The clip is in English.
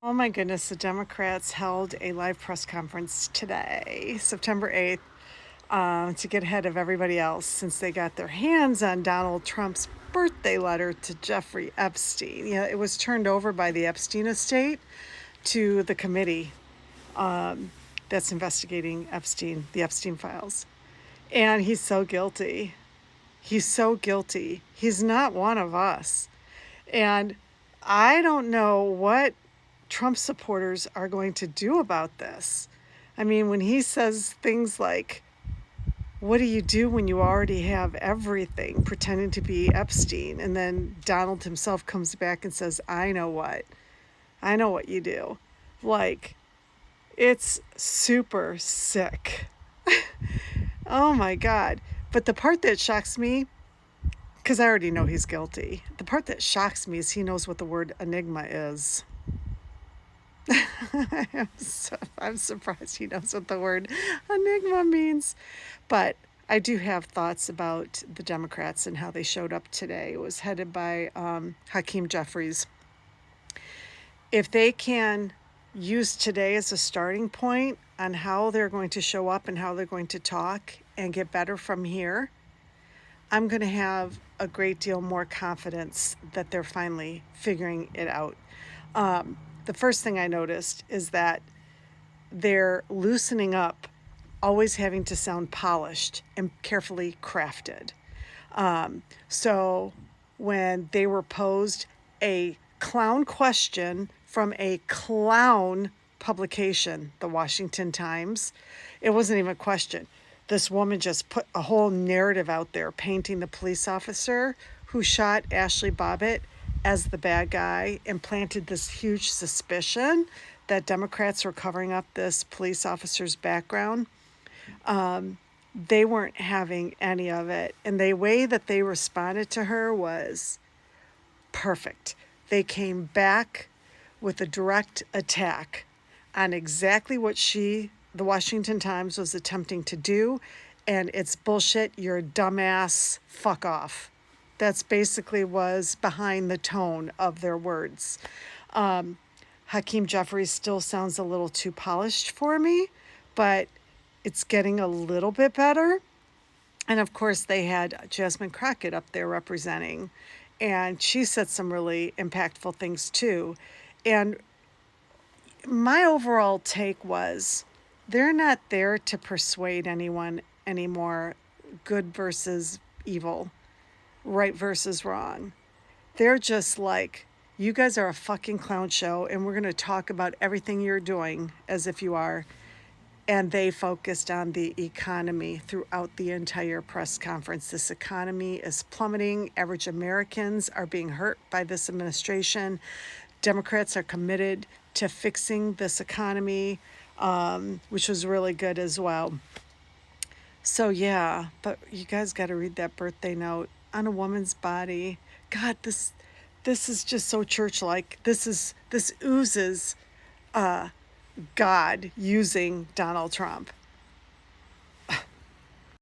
Oh my goodness, the Democrats held a live press conference today, September 8th, to get ahead of everybody else since they got their hands on Donald Trump's birthday letter to Jeffrey Epstein. Yeah, it was turned over by the Epstein estate to the committee that's investigating Epstein, the Epstein files. And he's so guilty. He's so guilty. He's not one of us. And I don't know what Trump supporters are going to do about this. I mean, when he says things like, what do you do when you already have everything, pretending to be Epstein? And then Donald himself comes back and says, I know what. I know what you do. Like, it's super sick. Oh my God. But the part that shocks me, because I already know he's guilty, the part that shocks me is he knows what the word enigma is. I'm surprised he knows what the word enigma means. But I do have thoughts about the Democrats and how they showed up today. It was headed by Hakeem Jeffries. If they can use today as a starting point on how they're going to show up and how they're going to talk and get better from here, I'm going to have a great deal more confidence that they're finally figuring it out. The first thing I noticed is that they're loosening up, always having to sound polished and carefully crafted. So when they were posed a clown question from a clown publication, the Washington Times, it wasn't even a question. This woman just put a whole narrative out there painting the police officer who shot Ashley Bobbitt as the bad guy and planted this huge suspicion that Democrats were covering up this police officer's background. They weren't having any of it. And the way that they responded to her was perfect. They came back with a direct attack on exactly what the Washington Times, was attempting to do. And it's bullshit. You're a dumbass. Fuck off. That's basically was behind the tone of their words. Hakeem Jeffries still sounds a little too polished for me, but it's getting a little bit better. And of course, they had Jasmine Crockett up there representing, and she said some really impactful things too. And my overall take was they're not there to persuade anyone anymore, good versus evil, right versus wrong. They're just like, you guys are a fucking clown show, and we're going to talk about everything you're doing as if you are. And they focused on the economy throughout the entire press conference. This economy is plummeting. Average Americans are being hurt by this administration. Democrats are committed to fixing this economy, which was really good as well. So yeah, but you guys got to read that birthday note on a woman's body. God, this is just so church-like. This oozes God using Donald Trump.